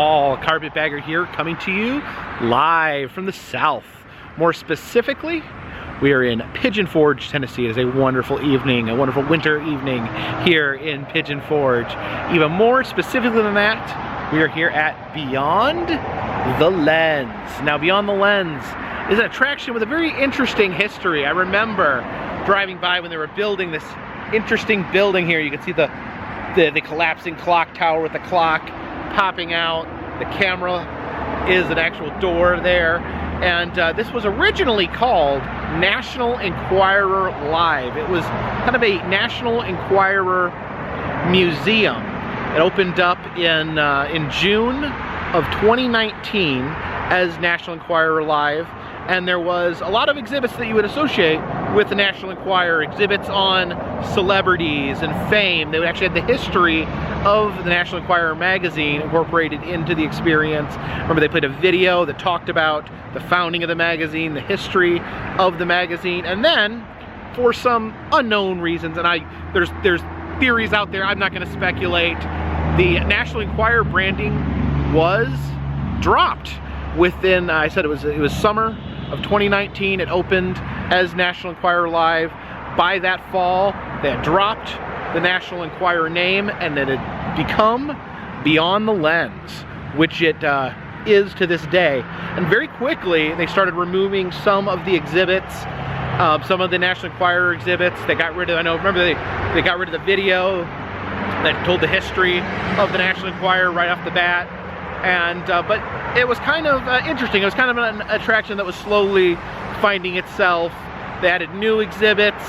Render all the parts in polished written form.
all. Carpetbagger here, coming to you live from the South. More specifically, we are in Pigeon Forge, Tennessee. It is a wonderful evening, a wonderful winter evening here in Pigeon Forge. Even more specifically than that, we are here at Beyond the Lens. Now, Beyond the Lens is an attraction with a very interesting history. I remember driving by when they were building this interesting building here. You can see the collapsing clock tower with the clock popping out. The camera is an actual door there. And this was originally called National Enquirer Live. It was kind of a National Enquirer museum. It opened up in June of 2019 as National Enquirer Live. And there was a lot of exhibits that you would associate with the National Enquirer, exhibits on celebrities and fame. They would actually have the history of the National Enquirer magazine incorporated into the experience. Remember, they played a video that talked about the founding of the magazine, the history of the magazine, and then, for some unknown reasons, and there's theories out there, I'm not going to speculate, the National Enquirer branding was dropped within, I said it was summer of 2019. It opened as National Enquirer Live. By that fall, they had dropped the National Enquirer name, and it had become Beyond the Lens, which it is to this day. And very quickly, they started removing some of the exhibits, some of the National Enquirer exhibits. They got rid of, remember they got rid of the video that told the history of the National Enquirer right off the bat. And but it was kind of interesting. It was kind of an attraction that was slowly finding itself. They added new exhibits.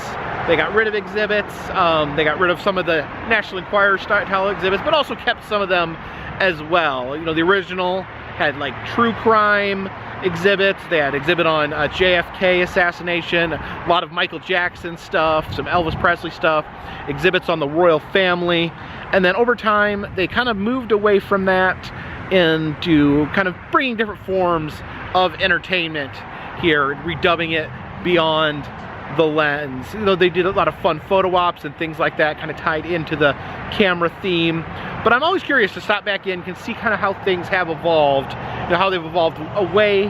They got rid of exhibits. They got rid of some of the National Enquirer style exhibits, but also kept some of them as well. You know, the original had like true crime exhibits. They had exhibit on JFK assassination, a lot of Michael Jackson stuff, some Elvis Presley stuff, exhibits on the royal family. And then over time, they kind of moved away from that into kind of bringing different forms of entertainment here, redubbing it Beyond the Lens. You know, they did a lot of fun photo ops and things like that, kind of tied into the camera theme. But I'm always curious to stop back in and see kind of how things have evolved, you know, how they've evolved away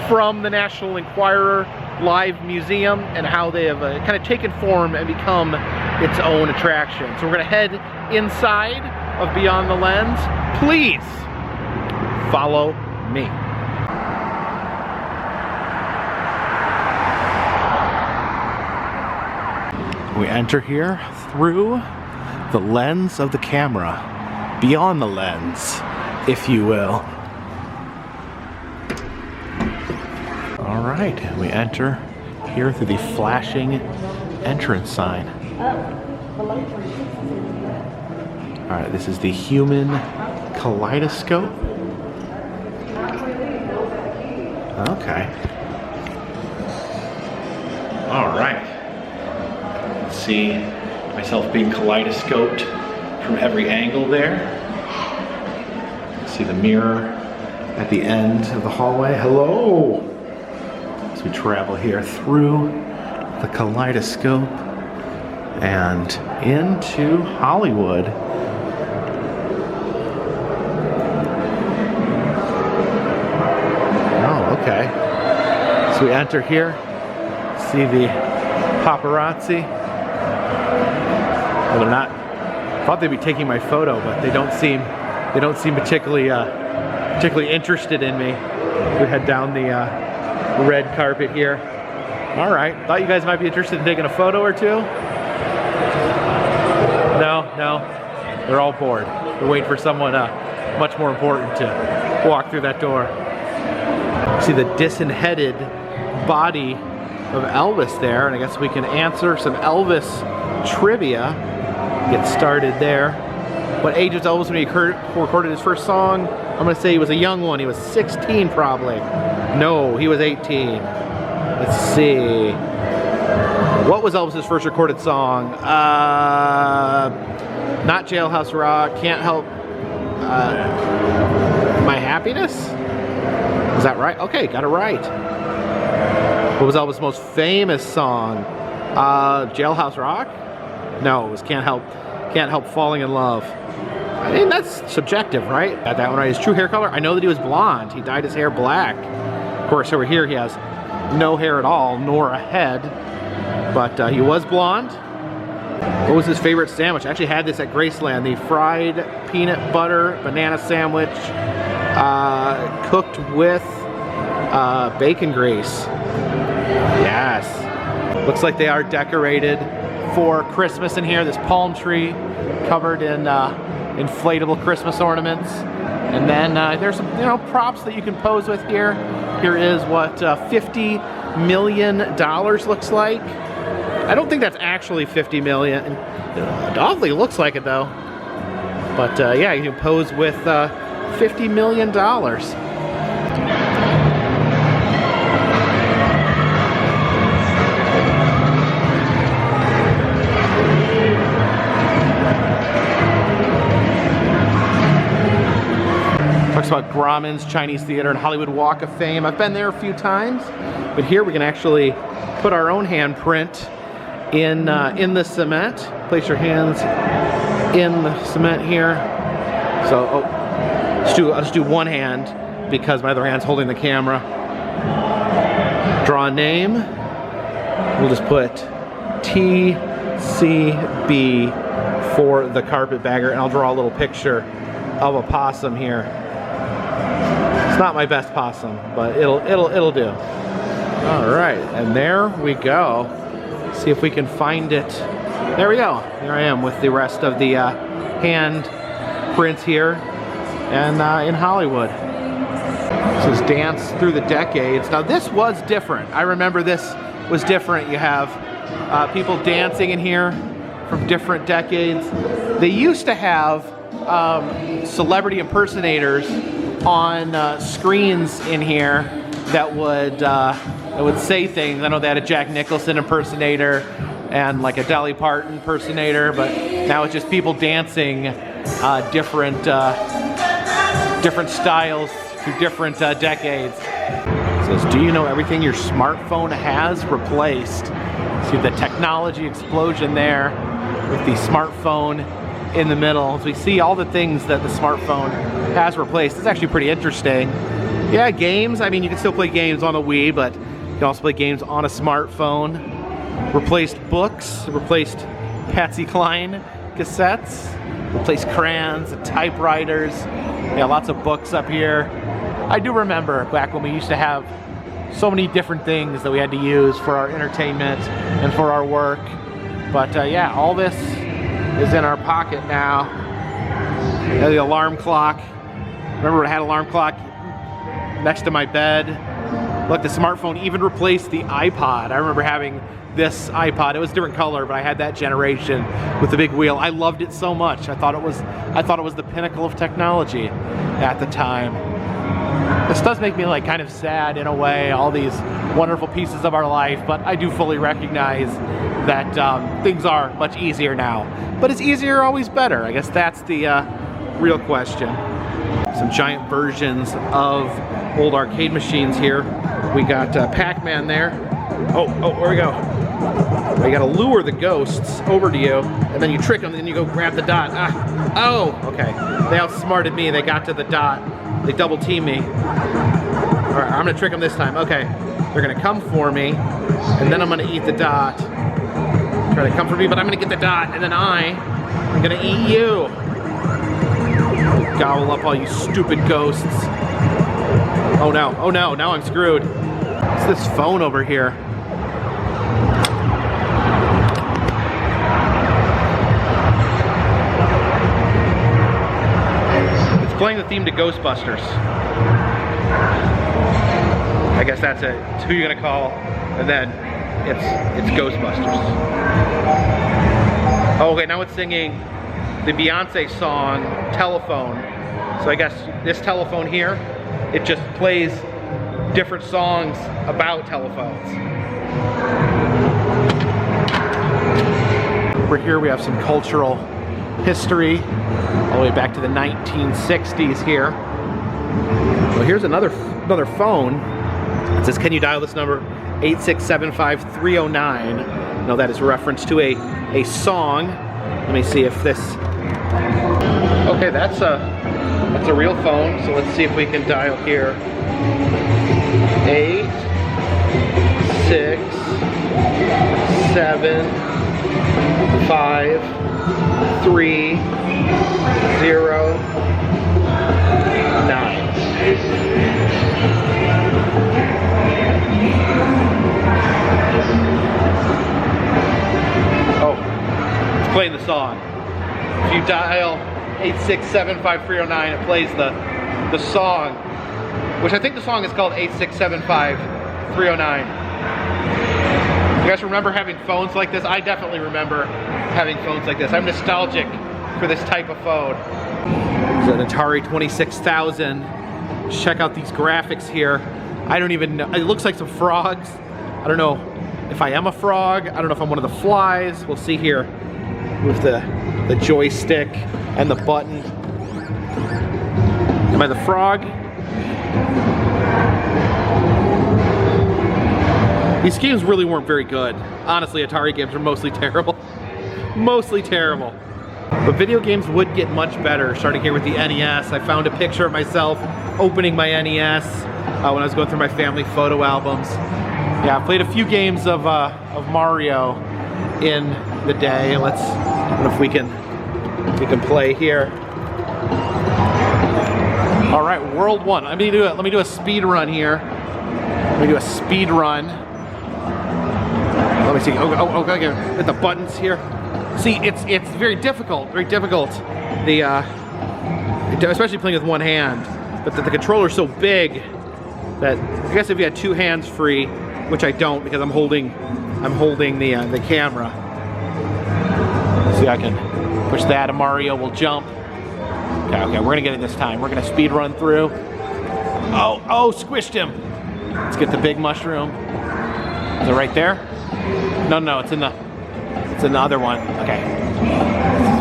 from the National Enquirer Live Museum and how they have kind of taken form and become its own attraction. So we're gonna head inside of Beyond the Lens. Please follow me. We enter here through the lens of the camera, beyond the lens, if you will. All right, we enter here through the flashing entrance sign. All right, this is the human kaleidoscope. Okay. All right. Let's see myself being kaleidoscoped from every angle there. See the mirror at the end of the hallway. Hello! As we travel here through the kaleidoscope and into Hollywood. Okay, so we enter here, see the paparazzi. Well, they're not, I thought they'd be taking my photo, but they don't seem particularly interested in me. We head down the red carpet here. All right, thought you guys might be interested in taking a photo or two. No, they're all bored. They're waiting for someone much more important to walk through that door. See the disheaded body of Elvis there, and I guess we can answer some Elvis trivia. Get started there. What age was Elvis when he recorded his first song? I'm gonna say he was a young one. He was 16 probably. No, he was 18. Let's see. What was Elvis's first recorded song? Not Jailhouse Rock, Can't Help My Happiness? Is that right? Okay, got it right. What was Elvis' most famous song? Jailhouse Rock? No, it was Can't Help Falling in Love. I mean, that's subjective, right? Got that one right. His true hair color, I know that he was blonde. He dyed his hair black. Of course, over here he has no hair at all, nor a head, but he was blonde. What was his favorite sandwich? I actually had this at Graceland, the fried peanut butter banana sandwich, cooked with bacon grease. Yes. Looks like they are decorated for Christmas in here. This palm tree covered in inflatable Christmas ornaments. And then there's some, props that you can pose with here. Here is what $50 million looks like. I don't think that's actually 50 million. It awfully looks like it though. But yeah, you can pose with $50 million. Talks about Grauman's Chinese Theater and Hollywood Walk of Fame. I've been there a few times, but here we can actually put our own handprint in the cement. Place your hands in the cement here. So I'll just do one hand because my other hand's holding the camera. Draw a name. We'll just put TCB for the Carpetbagger, and I'll draw a little picture of a possum here. It's not my best possum, but it'll do. All right, and there we go. See if we can find it. There we go. Here I am with the rest of the hand prints here and in Hollywood. This is Dance Through the Decades. Now this was different. I remember this was different. You have people dancing in here from different decades. They used to have celebrity impersonators on screens in here that would say things. I know they had a Jack Nicholson impersonator and like a Dolly Parton impersonator, but now it's just people dancing different styles through different decades. It says, do you know everything your smartphone has replaced? See the technology explosion there with the smartphone in the middle. So we see all the things that the smartphone has replaced. It's actually pretty interesting. Yeah, games. I mean, you can still play games on a Wii, but you can also play games on a smartphone. Replaced books, replaced Patsy Cline cassettes, replaced crayons and typewriters. Yeah, lots of books up here. I do remember back when we used to have so many different things that we had to use for our entertainment and for our work. But yeah, all this is in our pocket now. The alarm clock. Remember I had an alarm clock next to my bed. Look, the smartphone even replaced the iPod. I remember having this iPod. It was a different color, but I had that generation with the big wheel. I loved it so much. I thought it was the pinnacle of technology at the time. This does make me like kind of sad in a way, all these wonderful pieces of our life, but I do fully recognize that things are much easier now. But is easier always better? I guess that's the real question. Some giant versions of old arcade machines here. We got Pac-Man there. Oh, there we go. You gotta lure the ghosts over to you, and then you trick them, and then you go grab the dot. Oh, okay. They outsmarted me. They got to the dot. They double team me. All right, I'm gonna trick them this time. Okay, they're gonna come for me, and then I'm gonna eat the dot. Try to come for me, but I'm gonna get the dot, and then I'm gonna eat you. Gobble up all you stupid ghosts. Oh no, now I'm screwed. What's this phone over here? It's playing the theme to Ghostbusters. I guess that's it. It's who you're gonna call, and then it's Ghostbusters. Oh, okay, now it's singing the Beyonce song, Telephone. So I guess this telephone here, it just plays different songs about telephones. Over here we have some cultural history, all the way back to the 1960s here. Well, here's another phone. It says, can you dial this number? 8675309. Now that is a reference to a song. Let me see if this... Okay, Okay, that's a real phone, so let's see if we can dial here. 8, 6, 7, 5, 3, 0, 9. Oh, it's playing the song. If you dial 8675309, it plays the song, which I think the song is called 8675309. You guys remember having phones like this? I definitely remember having phones like this. I'm nostalgic for this type of phone. It's an Atari 26,000. Check out these graphics here. I don't even know. It looks like some frogs. I don't know if I am a frog. I don't know if I'm one of the flies. We'll see here with the joystick and the button. Am I the frog? These games really weren't very good. Honestly, Atari games are mostly terrible. Mostly terrible. But video games would get much better, starting here with the NES. I found a picture of myself opening my NES when I was going through my family photo albums. Yeah, I played a few games of Mario in the day. Let's, I don't know if we can play here. All right, World 1. Let me do a speed run here. Let me do a speed run. Let me see. Okay, hit the buttons here. See, it's very difficult. The especially playing with one hand. But the controller's so big that I guess if you had two hands free, which I don't because I'm holding the camera. See, I can push that, and Mario will jump. Okay, we're gonna get it this time. We're gonna speed run through. Oh, squished him. Let's get the big mushroom. Is it right there? No, it's in the other one. Okay.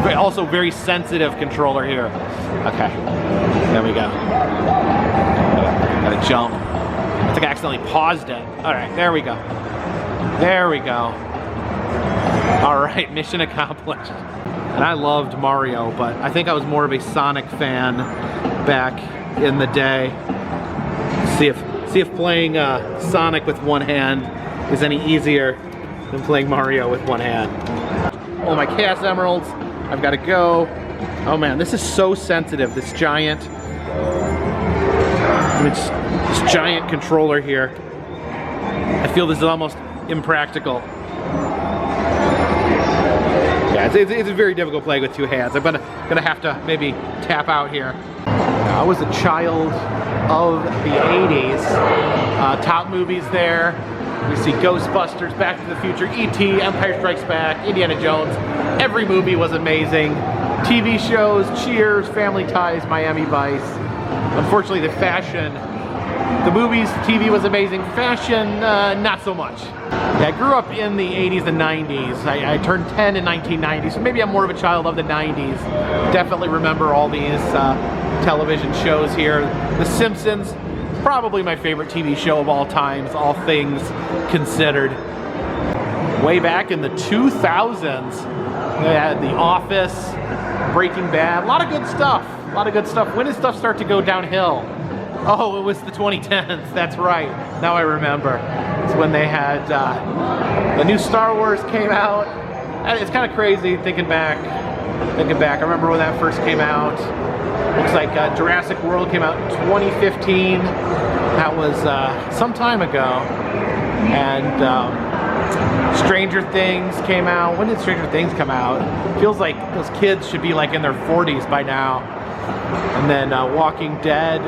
It's also very sensitive controller here. Okay, there we go. Gotta jump. I think I accidentally paused it. All right, there we go. There we go. All right, mission accomplished. And I loved Mario, but I think I was more of a Sonic fan back in the day. See if playing Sonic with one hand is any easier than playing Mario with one hand. Oh, my Chaos Emeralds. I've got to go. Oh man, this is so sensitive. This giant controller here. I feel this is almost impractical. Yeah, it's very difficult playing with two hands. I'm gonna have to maybe tap out here. I was a child of the 80s. Top movies there. We see Ghostbusters, Back to the Future, E.T., Empire Strikes Back, Indiana Jones. Every movie was amazing. TV shows, Cheers, Family Ties, Miami Vice. Unfortunately, the movies, TV was amazing. Fashion, not so much. Yeah, I grew up in the 80s and 90s. I turned 10 in 1990, so maybe I'm more of a child of the 90s. Definitely remember all these television shows here. The Simpsons, probably my favorite TV show of all times, all things considered. Way back in the 2000s, we had The Office, Breaking Bad, a lot of good stuff. When did stuff start to go downhill? Oh, it was the 2010s, that's right. Now I remember. It's when they had, the new Star Wars came out. And it's kind of crazy thinking back. I remember when that first came out. Looks like Jurassic World came out in 2015. That was some time ago. And Stranger Things came out. When did Stranger Things come out? Feels like those kids should be like in their 40s by now. And then Walking Dead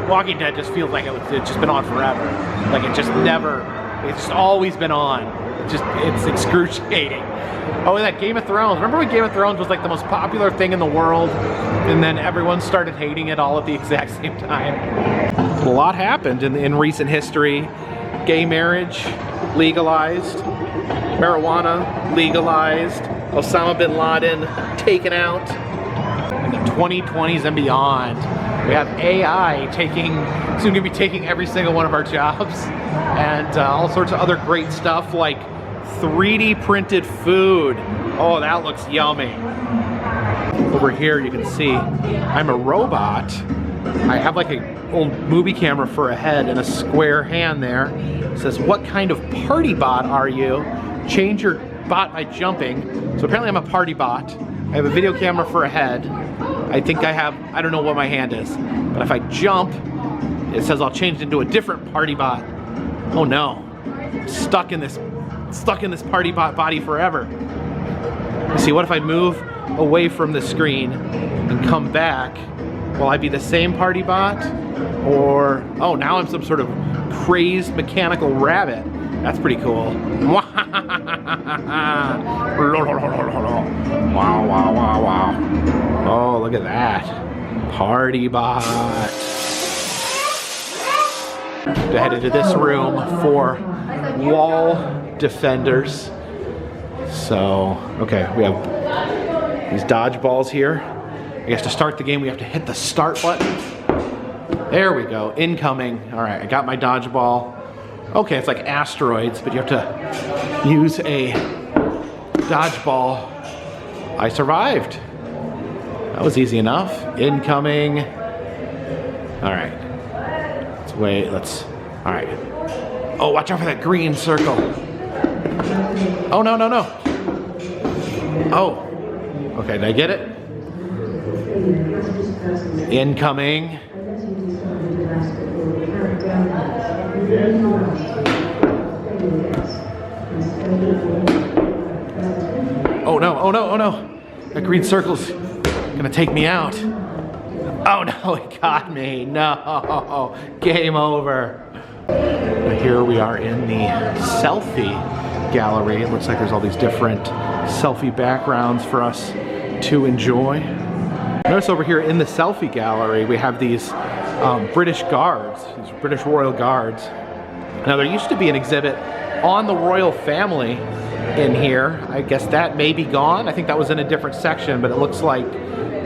just feels like it's just been on forever. Like it's just always been on. It's excruciating. Oh, and that Game of Thrones. Remember when Game of Thrones was like the most popular thing in the world? And then everyone started hating it all at the exact same time. A lot happened in recent history. Gay marriage legalized. Marijuana legalized. Osama bin Laden taken out. In the 2020s and beyond, we have AI soon gonna be taking every single one of our jobs, and all sorts of other great stuff like 3D printed food. Oh, that looks yummy. Over here you can see I'm a robot. I have like an old movie camera for a head and a square hand there. It says, what kind of party bot are you? Change your bot by jumping. So apparently I'm a party bot. I have a video camera for a head. I think I have, I don't know what my hand is, but if I jump, it says I'll change into a different party bot. Oh no, I'm stuck in this party bot body forever. Let's see, what if I move away from the screen and come back? Will I be the same party bot? Or, oh, now I'm some sort of crazed mechanical rabbit. That's pretty cool. Wow, wow, wow, wow. Oh, look at that. Party bot. To head into this room for wall defenders. So, okay, we have these dodgeballs here. I guess to start the game, we have to hit the start button. There we go, incoming. All right, I got my dodgeball. Okay, it's like asteroids, but you have to use a dodgeball. I survived. That was easy enough. Incoming. All right, let's wait, all right. Oh, watch out for that green circle. Oh, no, no, no. Oh, okay, did I get it? Incoming. Oh no, oh no, oh no. That green circle's gonna take me out. Oh no, it got me. No, game over. Here we are in the selfie gallery. It looks like there's all these different selfie backgrounds for us to enjoy. Notice over here in the selfie gallery, we have these British guards, these British royal guards. Now there used to be an exhibit on the royal family in here. I guess that may be gone. I think that was in a different section, but it looks like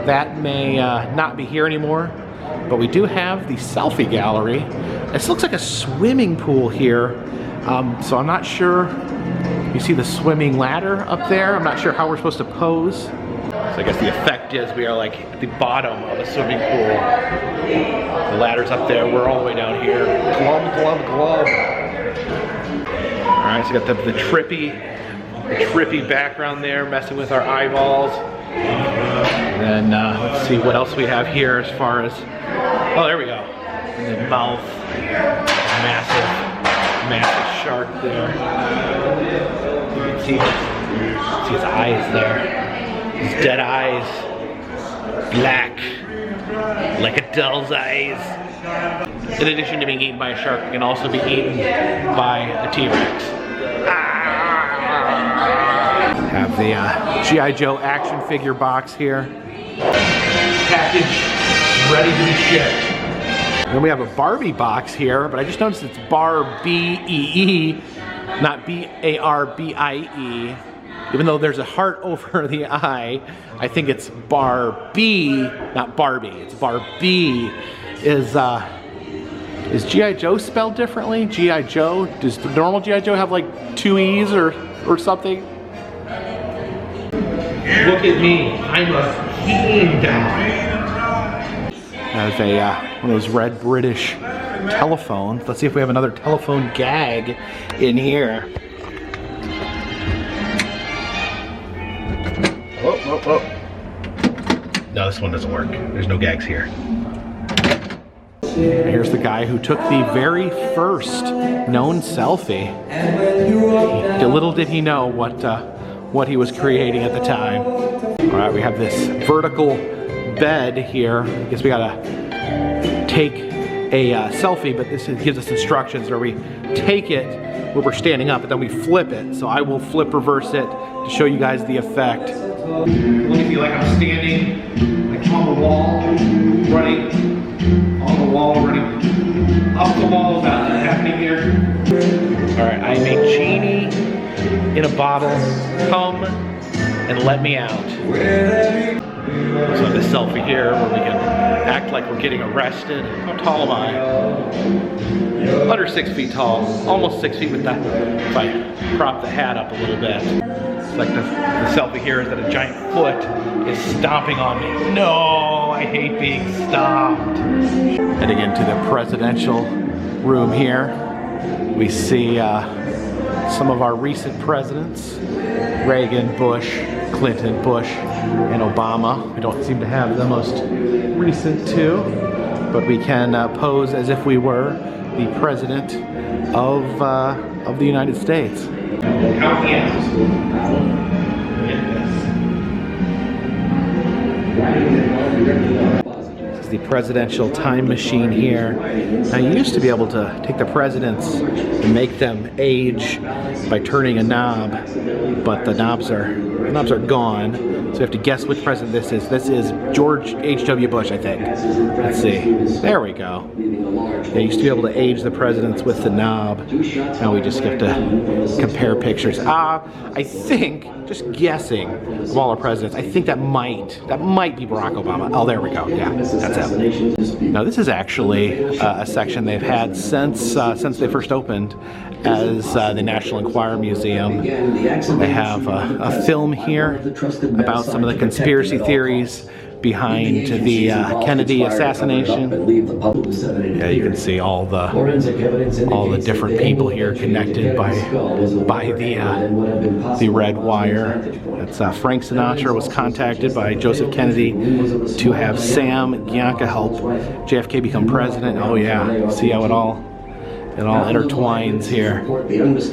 that may not be here anymore. But we do have the selfie gallery. This looks like a swimming pool here. So I'm not sure. You see the swimming ladder up there? I'm not sure how we're supposed to pose. So I guess the effect is we are like at the bottom of a swimming pool. The ladder's up there, we're all the way down here. Glub, glub, glub. All right, so we got the trippy background there, messing with our eyeballs. And then let's see what else we have here as far as, oh, there we go. And the mouth, massive shark there. You can see his eyes there. His dead eyes, black, like a doll's eyes. In addition to being eaten by a shark, it can also be eaten by a T-Rex. Have the G.I. Joe action figure box here. Package ready to be shipped. Then we have a Barbie box here, but I just noticed it's Bar-B-E-E, not B-A-R-B-I-E. Even though there's a heart over the eye, I think it's Barbie, not Barbie. It's Barbie. Is G.I. Joe spelled differently? G.I. Joe? Does the normal G.I. Joe have like 2 E's or something? Look at me, I'm a king guy. There's one of those red British telephones. Let's see if we have another telephone gag in here. Oh, oh, oh. No, this one doesn't work. There's no gags here. Here's the guy who took the very first known selfie. Little did he know what he was creating at the time. All right, we have this vertical bed here. I guess we gotta take a selfie, but this gives us instructions where we take it where we're standing up, but then we flip it. So I will flip reverse it to show you guys the effect. Look at me like I'm standing like on the wall, running on the wall, running up the wall. Is that happening here? All right, I'm a genie in a bottle. Come and let me out. So this selfie here where we can act like we're getting arrested. How tall am I? Under 6 feet tall, almost 6 feet with that. If I prop the hat up a little bit. It's like the selfie here is that a giant foot is stomping on me. No, I hate being stomped. Heading into the presidential room here, we see some of our recent presidents. Reagan, Bush, Clinton, Bush, and Obama. We don't seem to have the most recent two, but we can pose as if we were the president of the United States. This is the presidential time machine here. Now, you used to be able to take the presidents and make them age by turning a knob, but the knobs are gone. So you have to guess which president this is. This is George H.W. Bush, I think. Let's see. There we go. They used to be able to age the presidents with the knob. Now we just get to compare pictures. I think, just guessing, of all our presidents, I think that might be Barack Obama. Oh, there we go. Yeah, that's it. Now this is actually a section they've had since they first opened as the National Enquirer Museum. They have a film here about some of the conspiracy theories behind the Kennedy assassination. Yeah, you can see all the different people here connected by the red wire. It's Frank Sinatra was contacted by Joseph Kennedy to have Sam Gianca help JFK become president. Oh yeah, see how it all intertwines here.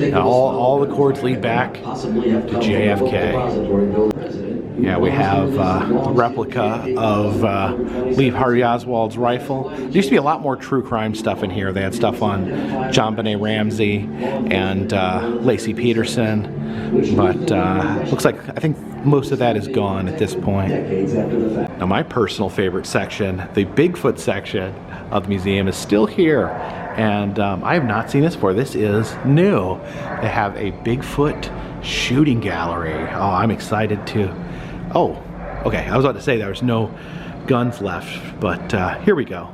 Now, all the cords lead back to JFK. Yeah, we have a replica of Lee Harvey Oswald's rifle. There used to be a lot more true crime stuff in here. They had stuff on John Benet Ramsey and Lacey Peterson, but looks like I think most of that is gone at this point. Now, my personal favorite section, the Bigfoot section of the museum, is still here, and I have not seen this before. This is new. They have a Bigfoot shooting gallery. Oh, I'm excited to. Oh, okay, I was about to say there's no guns left, but here we go.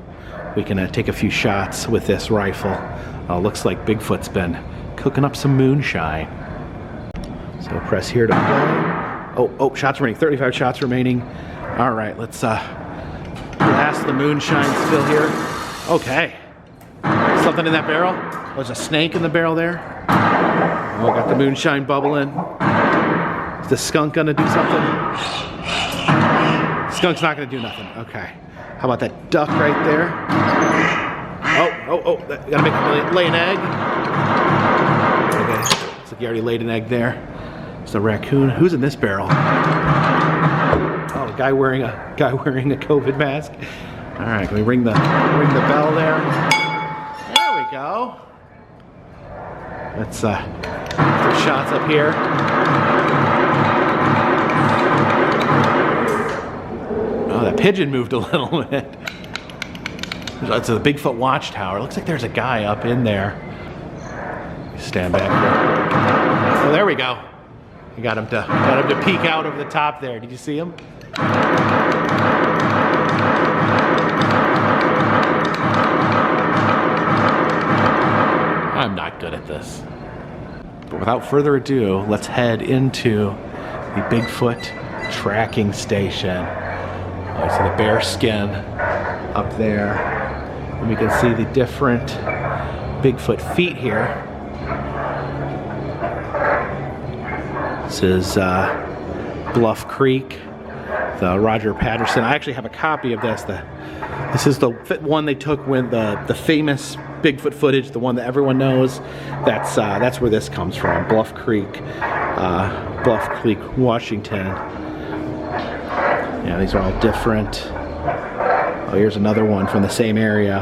We can take a few shots with this rifle. Looks like Bigfoot's been cooking up some moonshine. So press here to play. Oh, shots remaining, 35 shots remaining. All right, let's blast the moonshine still here. Okay, something in that barrel. There's a snake in the barrel there. Oh, got the moonshine bubbling. Is the skunk gonna do something? Skunk's not gonna do nothing. Okay. How about that duck right there? Oh, gotta make him lay an egg. Okay, looks like he already laid an egg there. It's a raccoon. Who's in this barrel? Oh, a guy wearing a COVID mask. All right, can we ring the bell there? There we go. Let's put shots up here. Oh, that pigeon moved a little bit. It's a Bigfoot watchtower. It looks like there's a guy up in there. Stand back here. Oh, there we go. You got him to peek out over the top there. Did you see him? I'm not good at this. But without further ado, let's head into the Bigfoot tracking station. Oh, so the bear skin up there. And we can see the different Bigfoot feet here. This is Bluff Creek, the Roger Patterson. I actually have a copy of this. This is the one they took with the famous Bigfoot footage, the one that everyone knows. That's where this comes from, Bluff Creek, Washington. Yeah, these are all different. Oh, here's another one from the same area.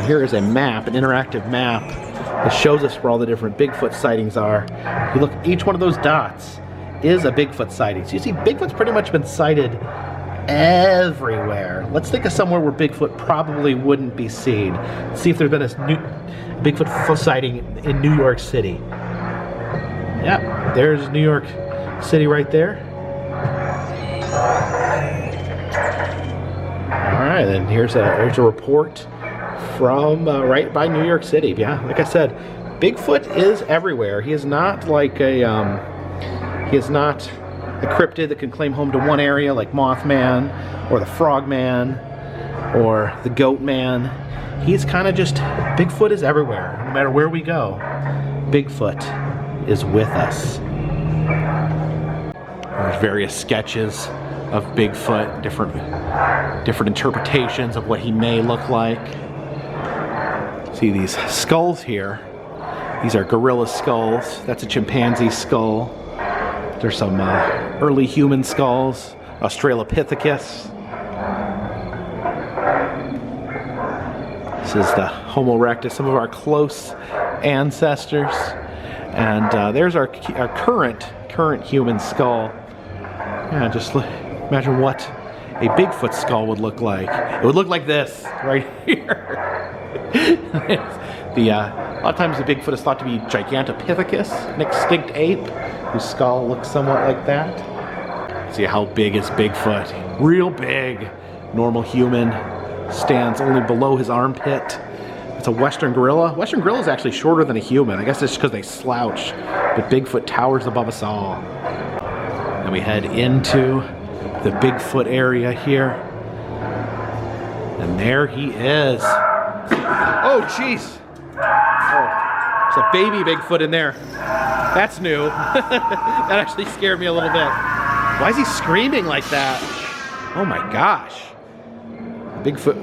Here is a map, an interactive map that shows us where all the different Bigfoot sightings are. You look, each one of those dots is a Bigfoot sighting. So you see, Bigfoot's pretty much been sighted everywhere. Let's think of somewhere where Bigfoot probably wouldn't be seen. Let's see if there's been a new Bigfoot sighting in New York City. Yeah, there's New York City right there. All right, then here's a report from right by New York City. Yeah, like I said, Bigfoot is everywhere. He is not like a cryptid that can claim home to one area like Mothman or the Frogman or the Goat Man. He's kind of just, Bigfoot is everywhere. No matter where we go, Bigfoot is with us. There's various sketches of Bigfoot, different interpretations of what he may look like. See these skulls here. These are gorilla skulls. That's a chimpanzee skull. There's some early human skulls, Australopithecus. This is the Homo erectus, some of our close ancestors. And there's our current human skull. Yeah, just imagine what a Bigfoot skull would look like. It would look like this right here. A lot of times the Bigfoot is thought to be Gigantopithecus, an extinct ape whose skull looks somewhat like that. See how big is Bigfoot? Real big. Normal human stands only below his armpit. It's a Western gorilla. Western gorilla is actually shorter than a human. I guess it's because they slouch, but Bigfoot towers above us all. And we head into the Bigfoot area here. And there he is. Oh, jeez. Oh, there's a baby Bigfoot in there. That's new. That actually scared me a little bit. Why is he screaming like that? Oh my gosh. Bigfoot.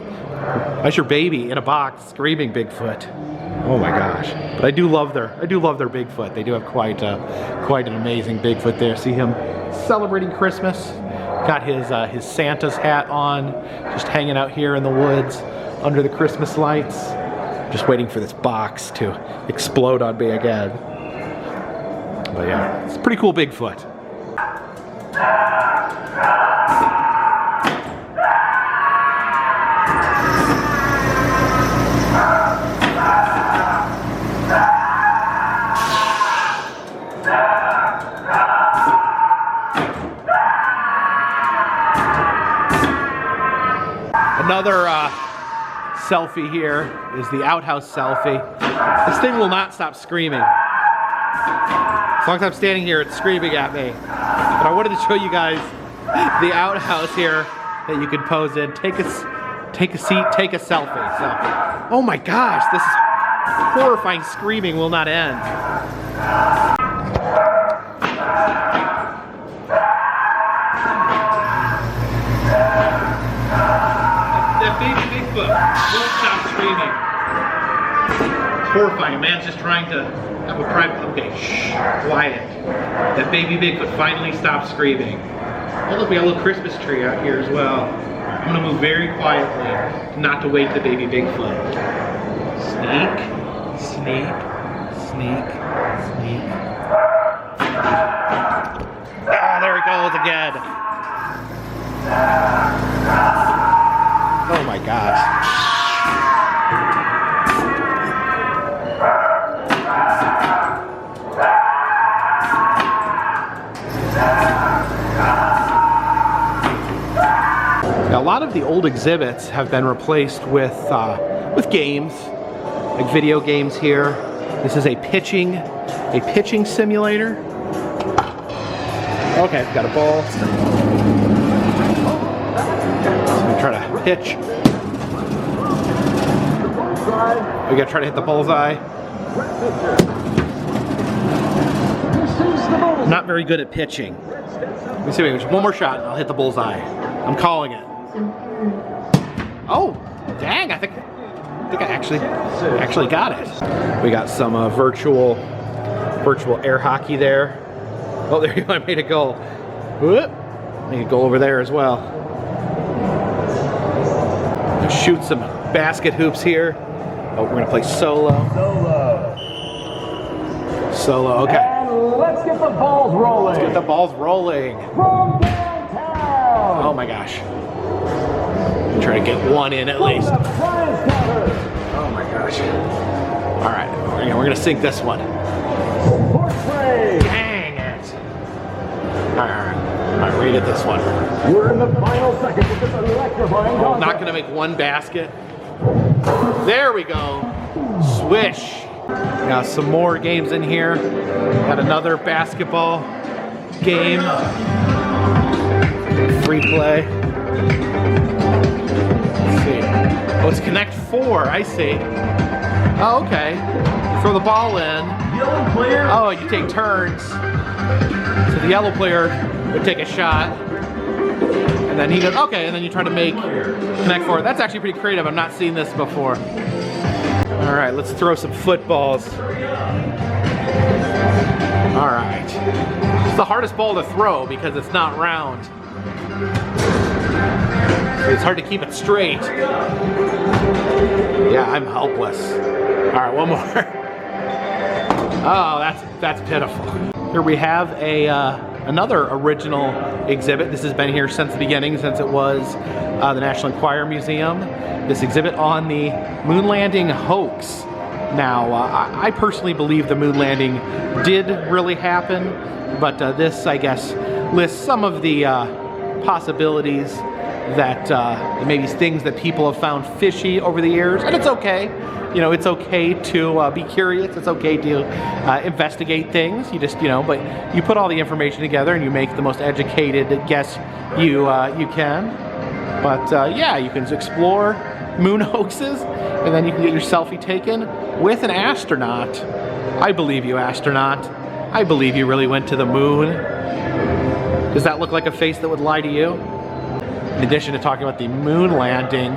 That's your baby in a box screaming Bigfoot. Oh my gosh. But I do love their Bigfoot. They do have quite an amazing Bigfoot there. See him celebrating Christmas. Got his Santa's hat on, just hanging out here in the woods under the Christmas lights. Just waiting for this box to explode on me again. But yeah, it's a pretty cool Bigfoot. Another selfie here is the outhouse selfie. This thing will not stop screaming. As long as I'm standing here, it's screaming at me. But I wanted to show you guys the outhouse here that you can pose in. Take a seat, take a selfie. So, oh my gosh, this horrifying screaming will not end. That baby Bigfoot won't stop screaming. It's horrifying. A man's just trying to have a private. Okay, shh, quiet. That baby Bigfoot finally stopped screaming. Oh look, we got a little Christmas tree out here as well. I'm gonna move very quietly, not to wake the baby Bigfoot. Sneak, sneak, sneak, sneak. Ah, there he goes again. Oh my gosh. Now, a lot of the old exhibits have been replaced with games, like video games here. This is a pitching simulator. Okay, got a ball. Try to pitch. We gotta try to hit the bullseye. I'm not very good at pitching. Let me see, wait, one more shot and I'll hit the bullseye. I'm calling it. Oh, dang, I think I actually got it. We got some virtual air hockey there. Oh, there you go, I made a goal. Whoop. Make a goal over there as well. Shoot some basket hoops here. Oh, we're gonna play solo. Solo, okay. And let's get the balls rolling. Let's get the balls rolling. From downtown. Oh my gosh. Try to get one in at least. Oh my gosh. All right, we're gonna sink this one. Dang it. All right, read it this one. We're in the final seconds of this electrifying contest. Not gonna make one basket. There we go. Swish. Got some more games in here. Got another basketball game. Free play. Let's see. Oh, it's Connect 4, I see. Oh, okay. You throw the ball in. Yellow player. Oh, you take turns. So the yellow player would take a shot. And then he goes, okay, and then you try to make Connect 4. That's actually pretty creative. I've not seen this before. All right, let's throw some footballs. All right. It's the hardest ball to throw because it's not round. So it's hard to keep it straight. Yeah, I'm helpless. All right, one more. Oh, that's pitiful. Here we have another original exhibit. This has been here since the beginning, since it was the National Enquirer Museum. This exhibit on the moon landing hoax. Now, I personally believe the moon landing did really happen, but this, I guess, lists some of the possibilities that maybe things that people have found fishy over the years, and it's okay. You know, it's okay to be curious. It's okay to investigate things. You just, but you put all the information together and you make the most educated guess you can. But yeah, you can explore moon hoaxes, and then you can get your selfie taken with an astronaut. I believe you, astronaut. I believe you really went to the moon. Does that look like a face that would lie to you? In addition to talking about the moon landing,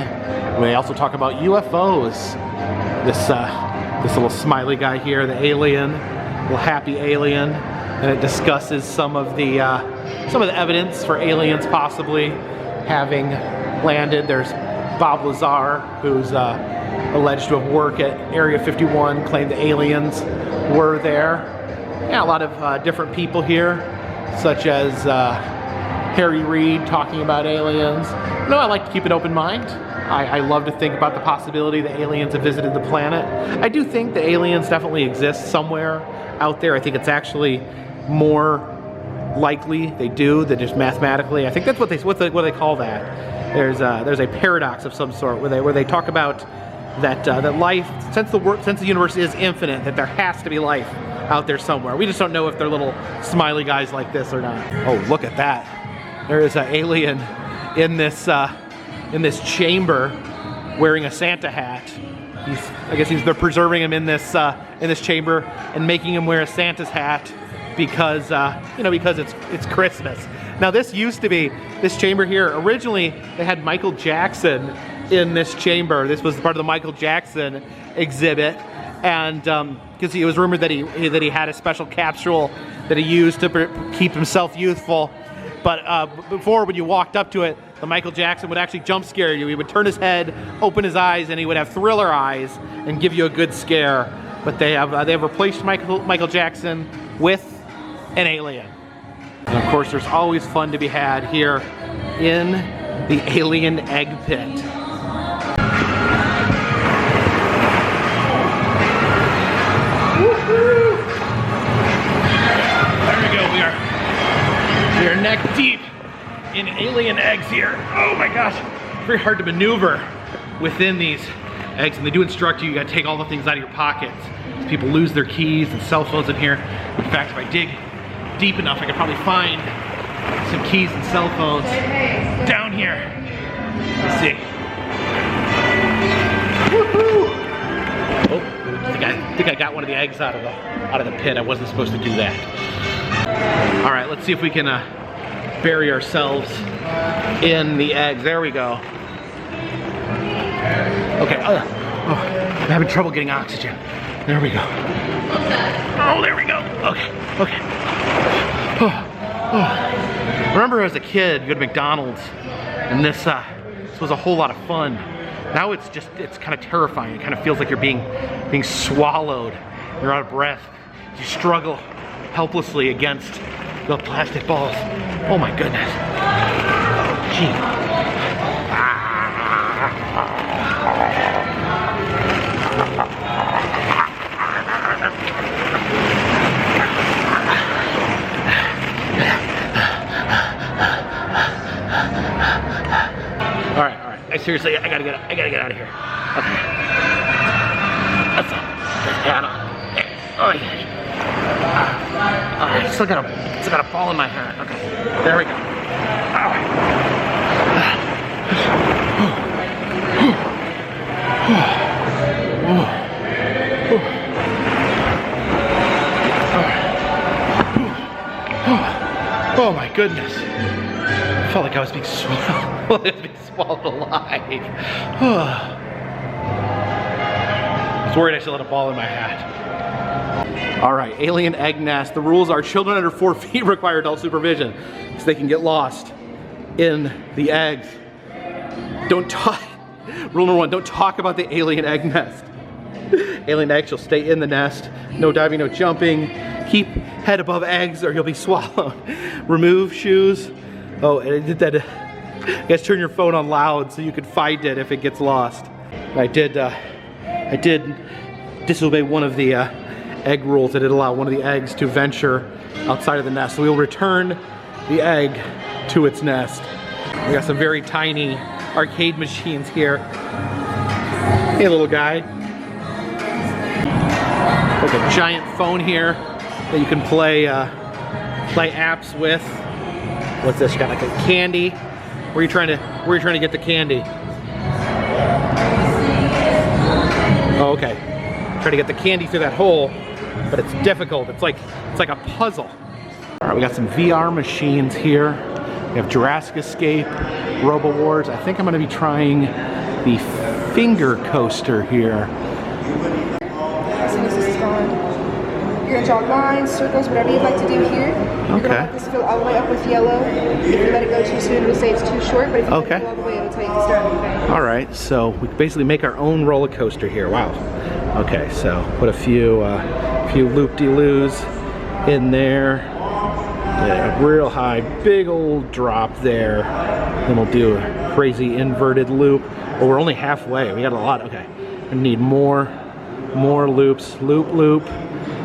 we also talk about UFOs. This little smiley guy here, the alien, little happy alien, and it discusses some of the evidence for aliens possibly having landed. There's Bob Lazar, who's alleged to have worked at Area 51, claimed the aliens were there. Yeah, a lot of different people here, such as Harry Reid talking about aliens. No, I like to keep an open mind. I love to think about the possibility that aliens have visited the planet. I do think that aliens definitely exist somewhere out there. I think it's actually more likely they do than just mathematically. I think that's what they call that. There's a paradox of some sort where they talk about that life, since the universe is infinite, that there has to be life out there somewhere. We just don't know if they're little smiley guys like this or not. Oh, look at that! There is an alien in this chamber wearing a Santa hat. They're preserving him in this chamber and making him wear a Santa's hat because because it's Christmas. Now this used to be, this chamber here, originally they had Michael Jackson in this chamber. This was part of the Michael Jackson exhibit, and because it was rumored that he had a special capsule that he used to keep himself youthful. But before, when you walked up to it, the Michael Jackson would actually jump scare you. He would turn his head, open his eyes, and he would have thriller eyes and give you a good scare. But they have replaced Michael Jackson with an alien. And of course, there's always fun to be had here in the alien egg pit. Woo-hoo! There we go. We are neck deep in alien eggs here. Oh my gosh, very hard to maneuver within these eggs, and they do instruct you, you gotta take all the things out of your pockets. People lose their keys and cell phones in here. In fact, if I dig deep enough, I could probably find some keys and cell phones down here. Let's see. Woohoo! Oh, I think I got one of the eggs out of the pit. I wasn't supposed to do that. All right, let's see if we can bury ourselves in the eggs. There we go. Okay. Oh, I'm having trouble getting oxygen. There we go. Oh, there we go. Okay. Remember as a kid, you go to McDonald's, and this was a whole lot of fun. Now it's kind of terrifying. It kind of feels like you're being swallowed. You're out of breath. You struggle helplessly against the plastic balls. Oh my goodness. Oh, gee. All right. Seriously, I gotta get out of here. Okay. That's hat on. Oh, yeah. I still got a ball in my hat. Okay, there we go. Oh my goodness. I felt like I was being swallowed alive. I was worried I still had a ball in my hat. All right, alien egg nest. The rules are children under 4 feet require adult supervision so they can get lost in the eggs. Don't talk. Rule number 1, don't talk about the alien egg nest. Alien eggs, you'll stay in the nest. No diving, no jumping. Keep head above eggs or you'll be swallowed. Remove shoes. Oh, and I did that. I guess turn your phone on loud so you can find it if it gets lost. I did disobey one of the egg rules. I did allow one of the eggs to venture outside of the nest. So we will return the egg to its nest. We got some very tiny arcade machines here. Hey, little guy. Like a giant phone here that you can play apps with. What's this? You got like a candy. Where are you trying to get the candy? Oh, okay. Try to get the candy through that hole, but it's difficult. It's like a puzzle. All right, we got some VR machines here. We have Jurassic Escape, Robo Wars. I think I'm going to be trying the finger coaster here. As soon as this is gone, you're gonna draw lines, circles, whatever you'd like to do here. You're gonna let this fill all the way up with yellow. If you let it go too soon, it'll say it's too short, but if you let it go all the way, it'll tell you to start moving. All right, so we basically make our own roller coaster here. Wow. Okay, so put a few loop-de-loos in there. Yeah, real high, big old drop there. Then we'll do a crazy inverted loop. Well, we're only halfway. We got a lot. Okay, we need more loops. Loop, loop,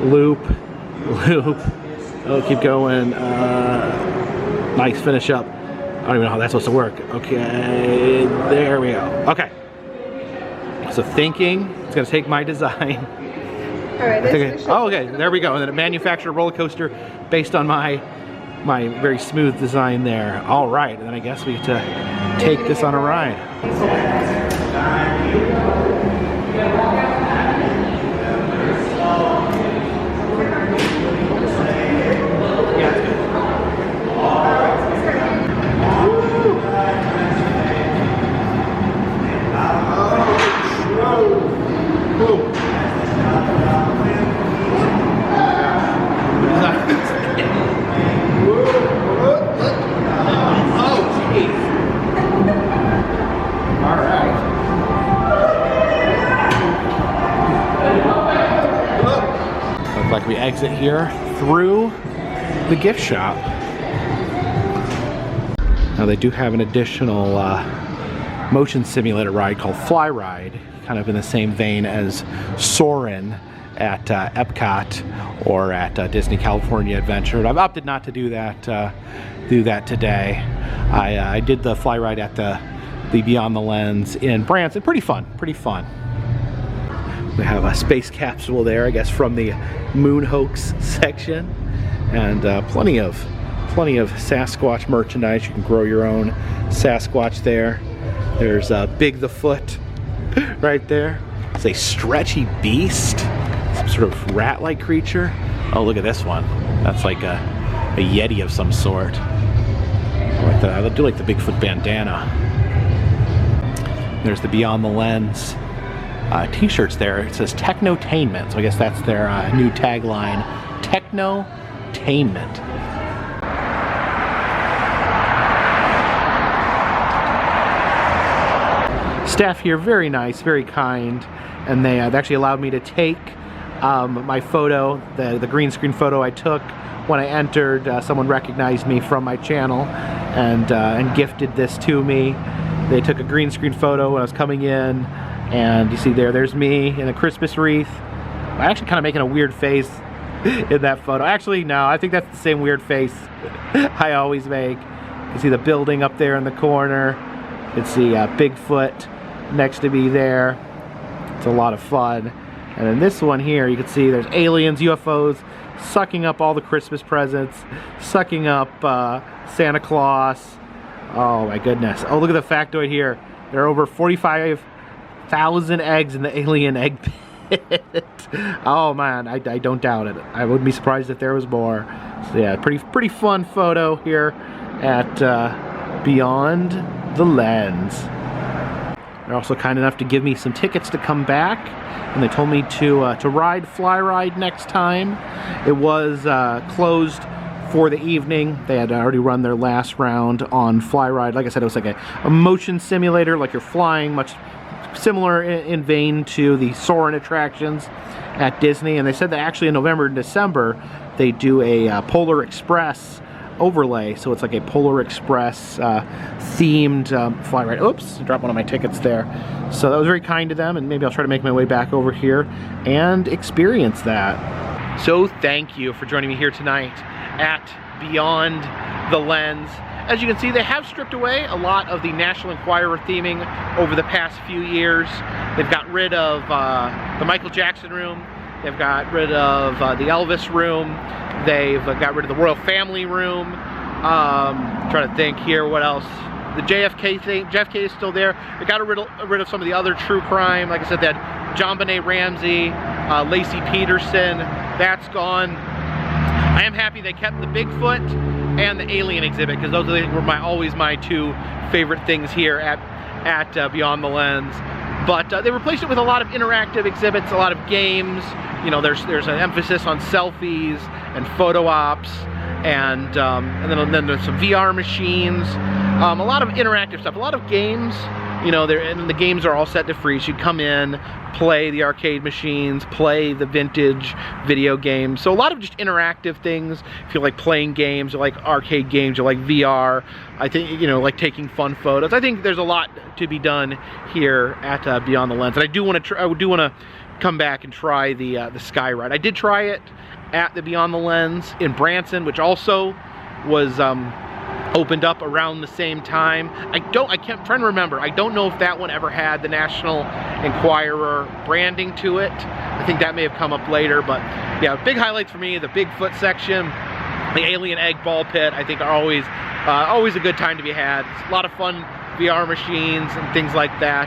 loop, loop. Oh, keep going. Nice, finish up. I don't even know how that's supposed to work. Okay, there we go. Okay. So thinking, it's gonna take my design. All right, okay, there we go. And then a manufactured roller coaster based on my very smooth design there. All right, and then I guess we get to take this on a ride. Like we exit here through the gift shop. Now they do have an additional motion simulator ride called Fly Ride, kind of in the same vein as Soarin' at Epcot or at Disney California Adventure. I've opted not to do that today. I did the Fly Ride at the Beyond the Lens in Branson. Pretty fun. We have a space capsule there, I guess, from the Moon Hoax section, and plenty of Sasquatch merchandise. You can grow your own Sasquatch there. There's Big the Foot right there. It's a stretchy beast, some sort of rat-like creature. Oh, look at this one. That's like a Yeti of some sort. I do like the Bigfoot bandana. There's the Beyond the Lens t-shirts there. It says Technotainment, so I guess that's their new tagline, Technotainment. Staff here, very nice, very kind, and they actually allowed me to take my photo, the green screen photo I took when I entered. Someone recognized me from my channel and gifted this to me. They took a green screen photo when I was coming in. And you see there's me in a Christmas wreath. I'm actually kind of making a weird face in that photo. Actually, no, I think that's the same weird face I always make. You see the building up there in the corner. You can see Bigfoot next to me there. It's a lot of fun. And then this one here, you can see there's aliens, UFOs, sucking up all the Christmas presents, sucking up Santa Claus. Oh my goodness. Oh, look at the factoid here. There are over 45,000 eggs in the alien egg pit. Oh man, I don't doubt it. I wouldn't be surprised if there was more. So yeah, pretty fun photo here at Beyond the Lens. They're also kind enough to give me some tickets to come back, and they told me to ride Fly Ride next time. It was closed for the evening. They had already run their last round on Fly Ride. Like I said, it was like a motion simulator, like you're flying, much similar in vein to the Soarin' attractions at Disney. And they said that actually in November and December they do a Polar Express overlay, so it's like a Polar Express themed Fly Ride. Oops, dropped one of my tickets there. So that was very kind to them, and maybe I'll try to make my way back over here and experience that. So thank you for joining me here tonight at Beyond the Lens. As you can see, they have stripped away a lot of the National Enquirer theming over the past few years. They've got rid of the Michael Jackson room. They've got rid of the Elvis room. They've got rid of the Royal Family room. Trying to think here, what else? The JFK thing, JFK is still there. They got rid of some of the other true crime. Like I said, that John Benet Ramsey, Lacey Peterson, that's gone. I am happy they kept the Bigfoot and the alien exhibit, because those were always my two favorite things here at Beyond the Lens. But they replaced it with a lot of interactive exhibits, a lot of games. You know, there's an emphasis on selfies and photo ops, and then there's some VR machines, a lot of interactive stuff, a lot of games. You know, and the games are all set to free. So you come in, play the arcade machines, play the vintage video games. So a lot of just interactive things. If you like playing games, you like arcade games, you like VR, I think, you know, like taking fun photos. I think there's a lot to be done here at Beyond the Lens. And I do want to come back and try the Sky Ride. I did try it at the Beyond the Lens in Branson, which also was opened up around the same time. I'm trying to remember. I don't know if that one ever had the National Enquirer branding to it. I think that may have come up later, but yeah, big highlights for me, the Bigfoot section, the alien egg ball pit, I think are always a good time to be had. It's a lot of fun VR machines and things like that.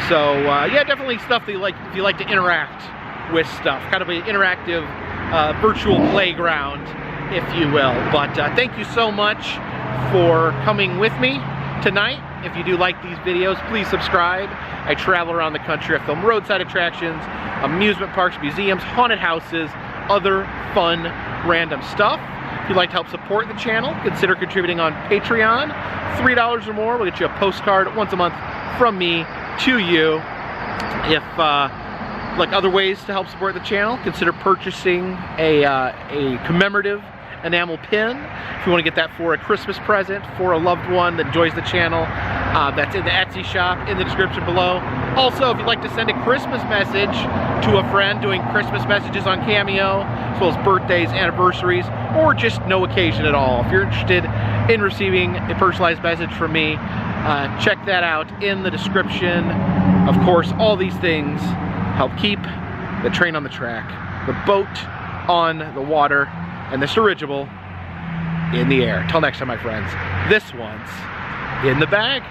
So yeah, definitely stuff that you like if you like to interact with stuff. Kind of an interactive virtual playground, if you will. But thank you so much for coming with me tonight. If you do like these videos, please subscribe. I travel around the country. I film roadside attractions, amusement parks, museums, haunted houses, other fun, random stuff. If you'd like to help support the channel, consider contributing on Patreon. $3 or more will get you a postcard once a month from me to you. If like other ways to help support the channel, consider purchasing a commemorative enamel pin if you want to get that for a Christmas present for a loved one that enjoys the channel. That's in the Etsy shop in the description below. Also, if you'd like to send a Christmas message to a friend, doing Christmas messages on Cameo, as well as birthdays, anniversaries, or just no occasion at all, if you're interested in receiving a personalized message from me, check that out in the description. Of course, all these things help keep the train on the track, the boat on the water, and the dirigible in the air. Till next time, my friends, this one's in the bag.